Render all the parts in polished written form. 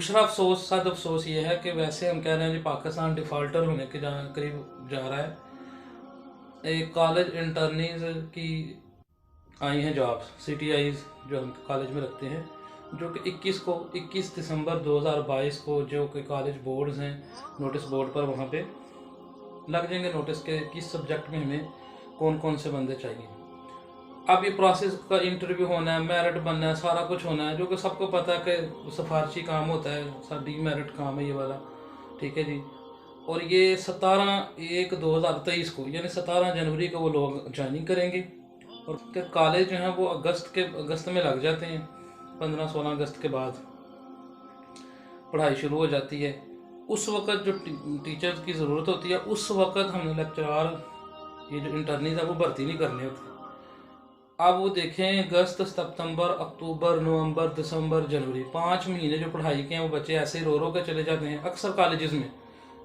दूसरा अफसोस, सद अफसोस ये है कि वैसे हम कह रहे हैं जी पाकिस्तान डिफ़ाल्टर होने के करीब जा रहा है। एक कॉलेज इंटर्नीज की आई हैं जॉब्स, CTIs जो हम कॉलेज में रखते हैं, जो कि 21 दिसंबर 2022 को जो कि कॉलेज बोर्ड्स हैं नोटिस बोर्ड पर वहाँ पे लग जाएंगे नोटिस के किस सब्जेक्ट में हमें कौन कौन से बंदे चाहिए। अब ये प्रोसेस का इंटरव्यू होना है, मेरिट बनना है, सारा कुछ होना है, जो कि सबको पता है कि सिफारशी काम होता है, सब डीमेरिट काम है ये वाला, ठीक है जी। और ये 17/1/2023 को यानी 17 जनवरी को वो लोग ज्वाइनिंग करेंगे और कॉलेज जो है वो अगस्त में लग जाते हैं। 15-16 अगस्त के बाद पढ़ाई शुरू हो जाती है। उस वक़्त जो टीचर्स की ज़रूरत होती है, उस वक़्त हमने लेक्चरार ये जो इंटर्नीज है वो भर्ती नहीं करने होते। अब वो देखें, अगस्त, सितंबर, अक्टूबर, नवंबर, दिसंबर, जनवरी, 5 महीने जो पढ़ाई के हैं वो बच्चे ऐसे ही रो रो के चले जाते हैं। अक्सर कॉलेजेस में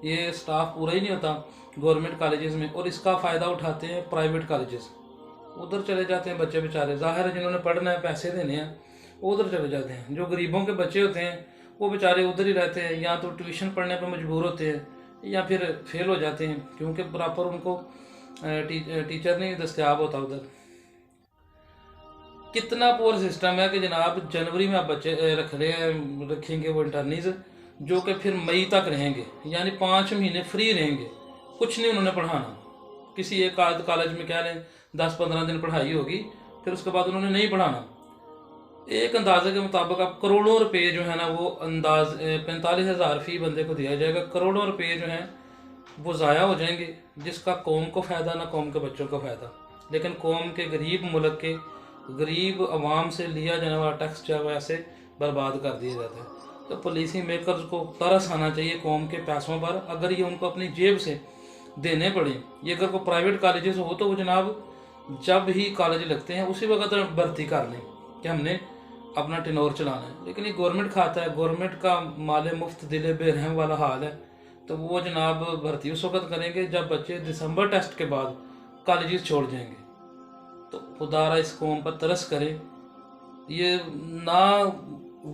ये स्टाफ पूरा ही नहीं होता गवर्नमेंट कॉलेजेस में, और इसका फ़ायदा उठाते हैं प्राइवेट कॉलेजेस। उधर चले जाते हैं बच्चे बेचारे, ज़ाहिर है जिन्होंने पढ़ना है, पैसे देने हैं, वो उधर चले जाते हैं। जो गरीबों के बच्चे होते हैं वो बेचारे उधर ही रहते हैं, या तो ट्यूशन पढ़ने पर मजबूर होते हैं या फिर फेल हो जाते हैं क्योंकि प्रॉपर उनको टीचर नहीं दस्तियाब होता उधर। कितना पोर सिस्टम है कि जनाब जनवरी में आप बच्चे रखेंगे वो इंटर्नीज, जो कि फिर मई तक रहेंगे, यानी 5 महीने फ्री रहेंगे, कुछ नहीं उन्होंने पढ़ाना। किसी एक कॉलेज में कह लें 10-15 दिन पढ़ाई होगी, फिर उसके बाद उन्होंने नहीं पढ़ाना। एक अंदाजे के मुताबिक आप करोड़ों रुपए जो है ना वो 45,000 फी बंदे को दिया जाएगा। करोड़ों रुपए जो हैं वो ज़ाया हो जाएंगे, जिसका कौम को फ़ायदा ना कौम के बच्चों को फ़ायदा। लेकिन कौम के गरीब मुल्क के गरीब आवाम से लिया जाने वाला टैक्स जो है वो ऐसे बर्बाद कर दिया जाता है। तो पॉलिसी मेकर्स को तरस आना चाहिए कौम के पैसों पर, अगर ये उनको अपनी जेब से देने पड़े। ये अगर कोई प्राइवेट कॉलेजेस हो तो वो जनाब जब ही कॉलेज लगते हैं उसी वक्त भर्ती कर लें कि हमने अपना टेनोर चलाना है। लेकिन ये गवर्नमेंट खाता है, गवर्नमेंट का माले मुफ्त दिले बेरहम वाला हाल है। तो वो जनाब भर्ती उस वक्त करेंगे जब बच्चे दिसंबर टेस्ट के बाद कॉलेजेस छोड़ जाएंगे। तो खुदारा इस कौम पर तरस करें। ये ना,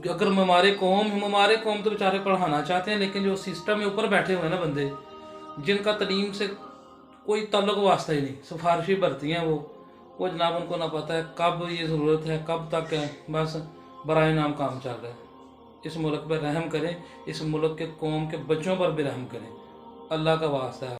अगर हमारे कौम तो बेचारे पढ़ाना चाहते हैं, लेकिन जो सिस्टम में ऊपर बैठे हुए हैं ना बंदे, जिनका तलीम से कोई ताल्लुक वास्ता ही नहीं, सिफारशी भर्ती हैं वो जनाब उनको ना पता है कब ये ज़रूरत है कब तक है, बस बराए नाम काम चल रहा है। इस मुल्क पर रहम करें, इस मुल्क के कौम के बच्चों पर भी रहम करें, अल्लाह का वास्ता है।